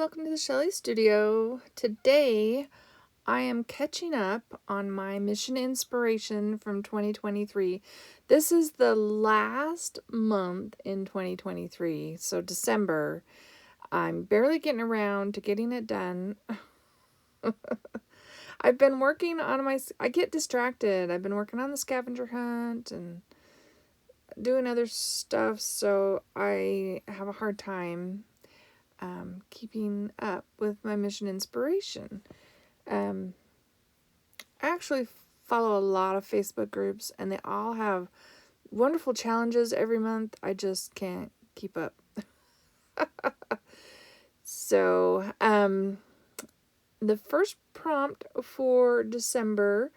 welcome to the Shelley Studio. Today, I am catching up on my mission inspiration from 2023. This is the last month in 2023, so December. I'm barely getting around to getting it done. I've been working on I get distracted. I've been working on the scavenger hunt and doing other stuff, so I have a hard time keeping up with my mission inspiration. I actually follow a lot of Facebook groups, and they all have wonderful challenges every month. I just can't keep up. So, the first prompt for December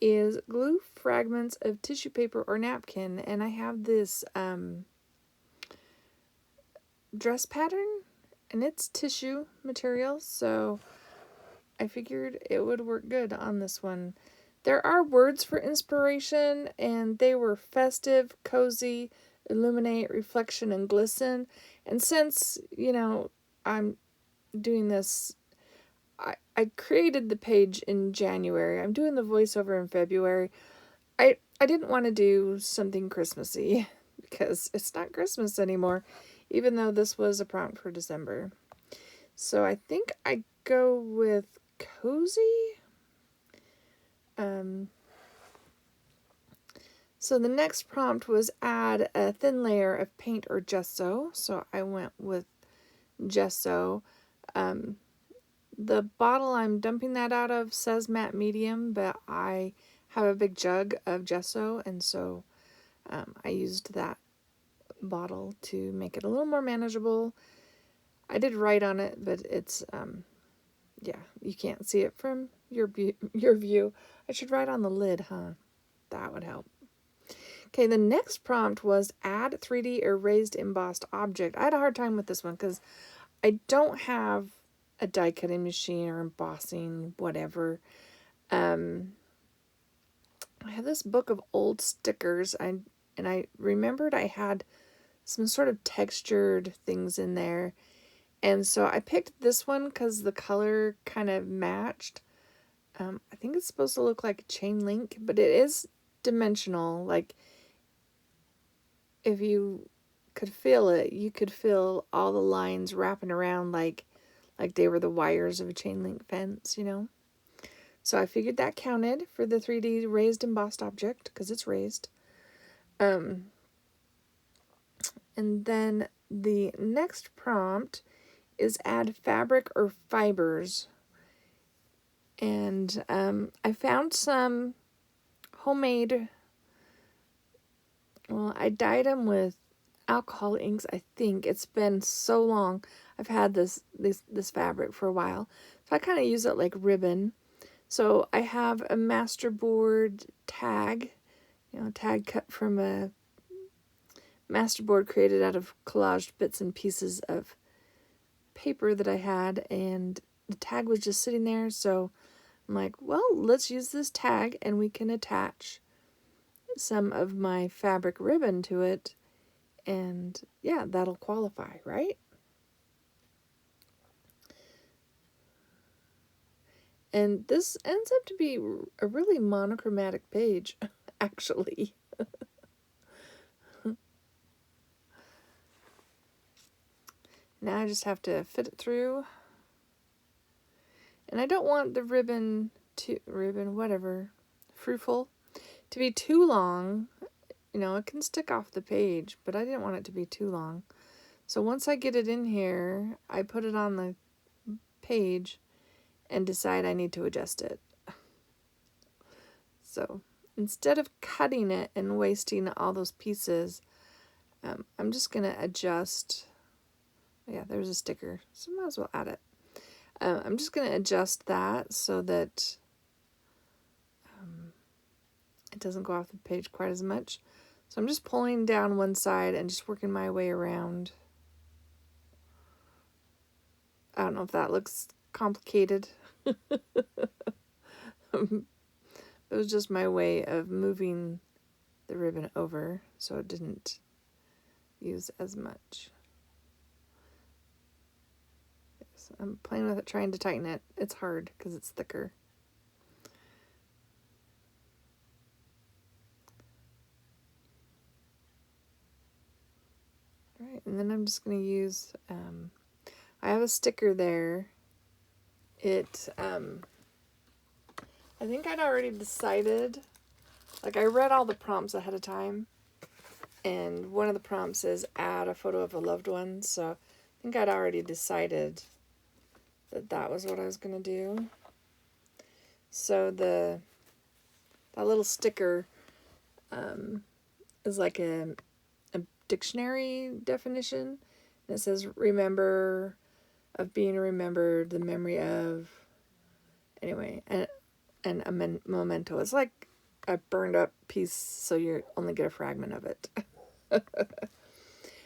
is glue fragments of tissue paper or napkin, and I have this dress pattern, and it's tissue material, so I figured it would work good on this one. There are words for inspiration, and they were festive, cozy, illuminate, reflection, and glisten. And since, I'm doing this, I created the page in January. I'm doing the voiceover in February. I didn't want to do something Christmassy because it's not Christmas anymore, even though this was a prompt for December. So I think I go with cozy. So the next prompt was add a thin layer of paint or gesso. So I went with gesso. The bottle I'm dumping that out of says matte medium, but I have a big jug of gesso, and so I used that bottle to make it a little more manageable. I did write on it, but it's you can't see it from your view. I should write on the lid, huh? That would help. Okay, the next prompt was add 3D erased embossed object. I had a hard time with this one because I don't have a die cutting machine or embossing, whatever. I have this book of old stickers, and I remembered I had some sort of textured things in there. And so I picked this one because the color kind of matched. I think it's supposed to look like a chain link, but it is dimensional. Like, if you could feel it, you could feel all the lines wrapping around like they were the wires of a chain link fence, So I figured that counted for the 3D raised embossed object because it's raised. And then the next prompt is add fabric or fibers. And I found some homemade, well, I dyed them with alcohol inks, I think. It's been so long. I've had this fabric for a while. So I kind of use it like ribbon. So I have a masterboard tag, tag cut from a masterboard created out of collaged bits and pieces of paper that I had, and the tag was just sitting there, so I'm like, well, let's use this tag and we can attach some of my fabric ribbon to it, and yeah, that'll qualify, right? And this ends up to be a really monochromatic page, actually. Now I just have to fit it through. And I don't want the fruitful, to be too long. It can stick off the page, but I didn't want it to be too long. So once I get it in here, I put it on the page and decide I need to adjust it. So instead of cutting it and wasting all those pieces, I'm just going to adjust. Yeah, there's a sticker, so might as well add it. I'm just going to adjust that so that it doesn't go off the page quite as much. So I'm just pulling down one side and just working my way around. I don't know if that looks complicated. It was just my way of moving the ribbon over so it didn't use as much. I'm playing with it, trying to tighten it. It's hard because it's thicker. All right, and then I'm just going to use, I have a sticker there. I think I'd already decided, like I read all the prompts ahead of time, and one of the prompts is add a photo of a loved one, so I think I'd already decided that was what I was going to do. So that little sticker is like a dictionary definition, and it says remember, of being remembered, the memory of, anyway, and a memento. It's like a burned up piece, so you only get a fragment of it.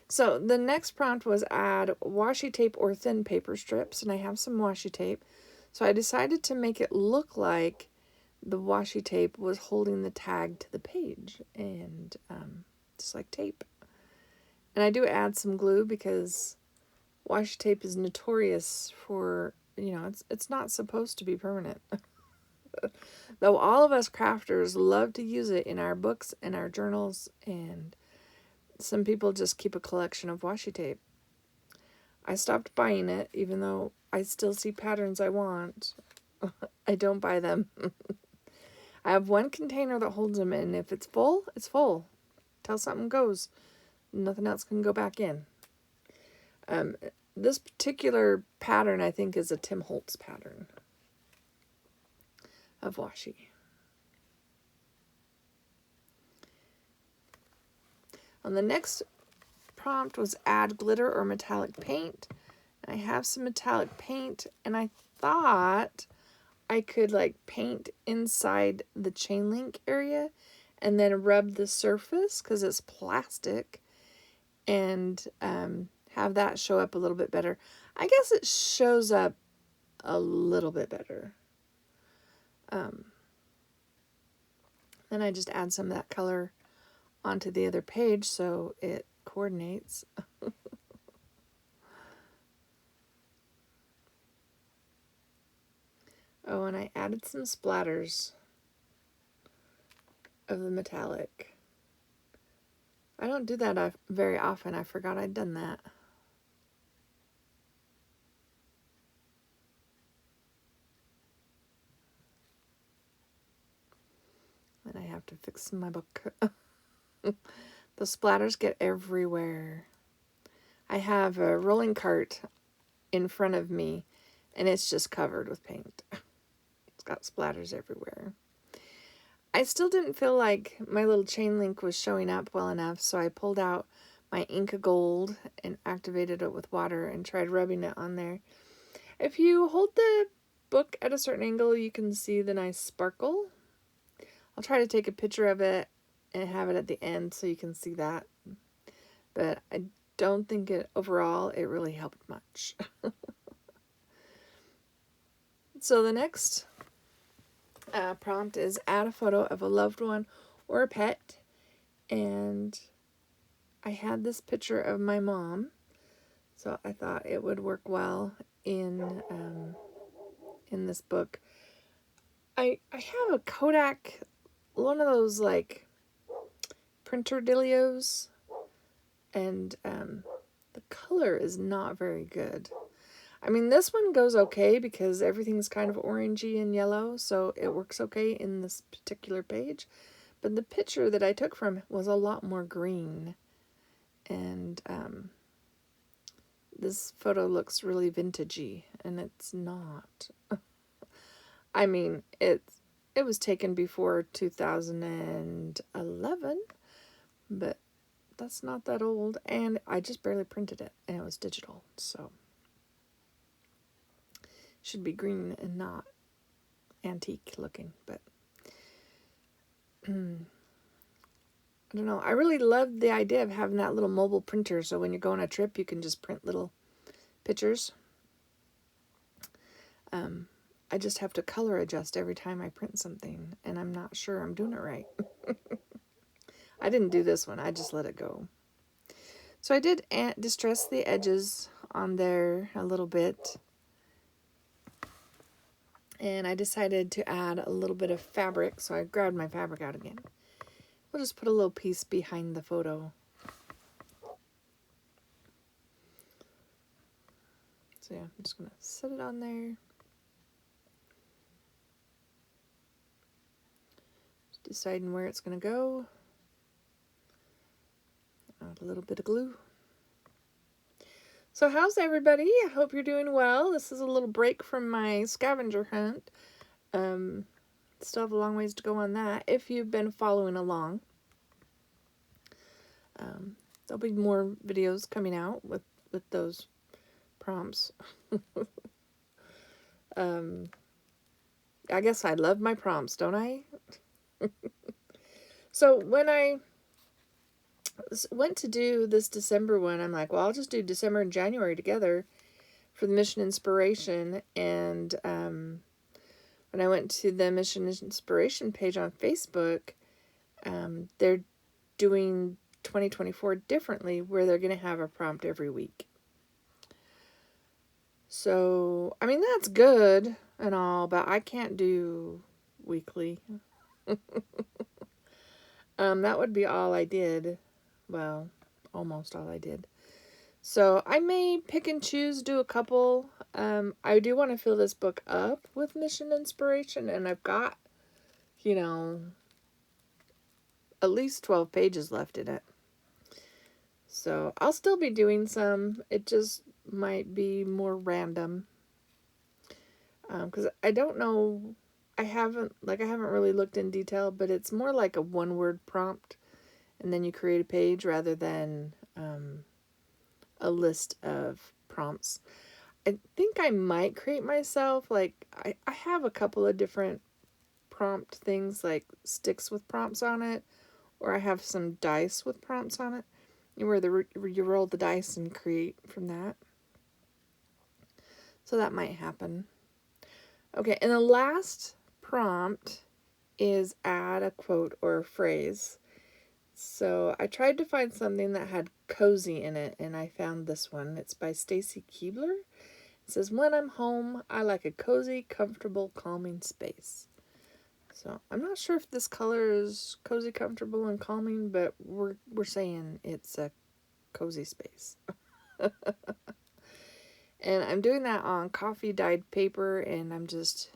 So the next prompt was add washi tape or thin paper strips, and I have some washi tape. So I decided to make it look like the washi tape was holding the tag to the page, and just like tape. And I do add some glue because washi tape is notorious for, it's not supposed to be permanent. Though all of us crafters love to use it in our books and our journals, and some people just keep a collection of washi tape. I stopped buying it, even though I still see patterns I want. I don't buy them. I have one container that holds them, and if it's full, it's full. Till something goes. Nothing else can go back in. This particular pattern, I think, is a Tim Holtz pattern of washi. On the next prompt was add glitter or metallic paint. I have some metallic paint, and I thought I could like paint inside the chain link area and then rub the surface because it's plastic, and have that show up a little bit better. I guess it shows up a little bit better. Then I just add some of that color onto the other page so it coordinates. Oh, and I added some splatters of the metallic. I don't do that very often. I forgot I'd done that. Then I have to fix my book. The splatters get everywhere. I have a rolling cart in front of me, and it's just covered with paint. It's got splatters everywhere. I still didn't feel like my little chain link was showing up well enough, so I pulled out my Inka Gold and activated it with water and tried rubbing it on there. If you hold the book at a certain angle, you can see the nice sparkle. I'll try to take a picture of it and have it at the end so you can see that. But I don't think overall it really helped much. So the next prompt is add a photo of a loved one or a pet. And I had this picture of my mom, so I thought it would work well in this book. I have a Kodak, one of those like printer dealios, and the color is not very good. I mean, this one goes okay because everything's kind of orangey and yellow, so it works okay in this particular page. But the picture that I took from it was a lot more green, and this photo looks really vintagey, and it's not. I mean, it was taken before 2011, but that's not that old, and I just barely printed it, and it was digital, so should be green and not antique looking. But I don't know, I really love the idea of having that little mobile printer, so when you go on a trip you can just print little pictures. I just have to color adjust every time I print something, and I'm not sure I'm doing it right. I didn't do this one, I just let it go. So I did distress the edges on there a little bit. And I decided to add a little bit of fabric, so I grabbed my fabric out again. We'll just put a little piece behind the photo. So yeah, I'm just going to set it on there. Just deciding where it's going to go. Add a little bit of glue. So how's everybody? I hope you're doing well. This is a little break from my scavenger hunt. Still have a long ways to go on that if you've been following along. There'll be more videos coming out with those prompts. I guess I love my prompts, don't I? So when I went to do this December one, I'm like, well, I'll just do December and January together for the Mission Inspiration. And when I went to the Mission Inspiration page on Facebook, they're doing 2024 differently, where they're going to have a prompt every week. So, I mean, that's good and all, but I can't do weekly. That would be all I did. Well, almost all I did. So I may pick and choose, do a couple. I do want to fill this book up with Mission Inspiration, and I've got, you know, at least 12 pages left in it. So I'll still be doing some. It just might be more random. Because I don't know, I haven't really looked in detail, but it's more like a one-word prompt, and then you create a page rather than a list of prompts. I think I might create myself, like, I have a couple of different prompt things, like sticks with prompts on it, or I have some dice with prompts on it, where you roll the dice and create from that. So that might happen. Okay, and the last prompt is add a quote or a phrase. So I tried to find something that had cozy in it, and I found this one. It's by Stacy Keebler. It says, when I'm home, I like a cozy, comfortable, calming space. So I'm not sure if this color is cozy, comfortable, and calming, but we're saying it's a cozy space. And I'm doing that on coffee dyed paper, and I'm just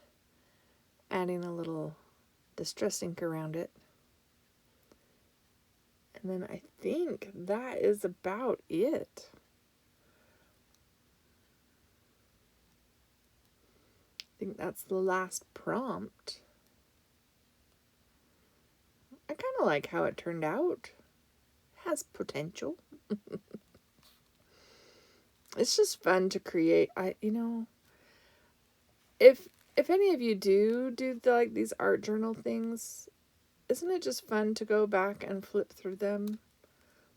adding a little distress ink around it. And then I think that is about it. I think that's the last prompt. I kind of like how it turned out. It has potential. It's just fun to create. If any of you do like these art journal things, isn't it just fun to go back and flip through them?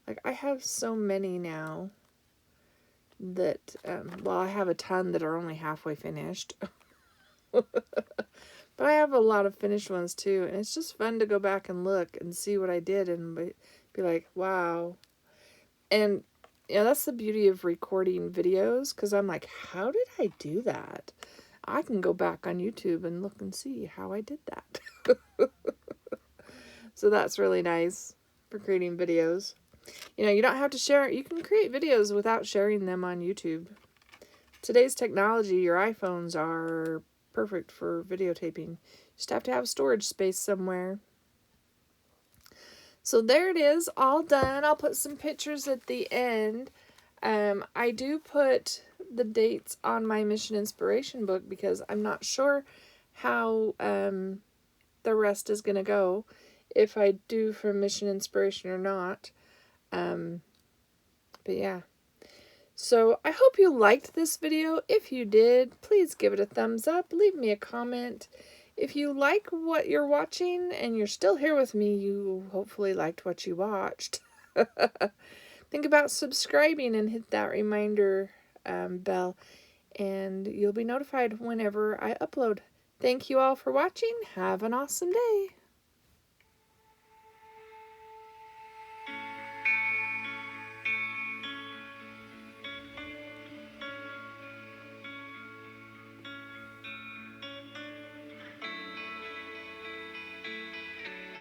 Like, I have so many now that, I have a ton that are only halfway finished. But I have a lot of finished ones too, and it's just fun to go back and look and see what I did and be like, wow. And that's the beauty of recording videos, because I'm like, how did I do that? I can go back on YouTube and look and see how I did that. So that's really nice for creating videos. You don't have to share. You can create videos without sharing them on YouTube. Today's technology, your iPhones are perfect for videotaping. You just have to have storage space somewhere. So there it is, all done. I'll put some pictures at the end. I do put the dates on my Mission Inspiration book because I'm not sure how the rest is going to go, if I do for Mission Inspiration or not. But yeah. So I hope you liked this video. If you did, please give it a thumbs up. Leave me a comment. If you like what you're watching and you're still here with me, you hopefully liked what you watched. Think about subscribing and hit that reminder bell, and you'll be notified whenever I upload. Thank you all for watching. Have an awesome day.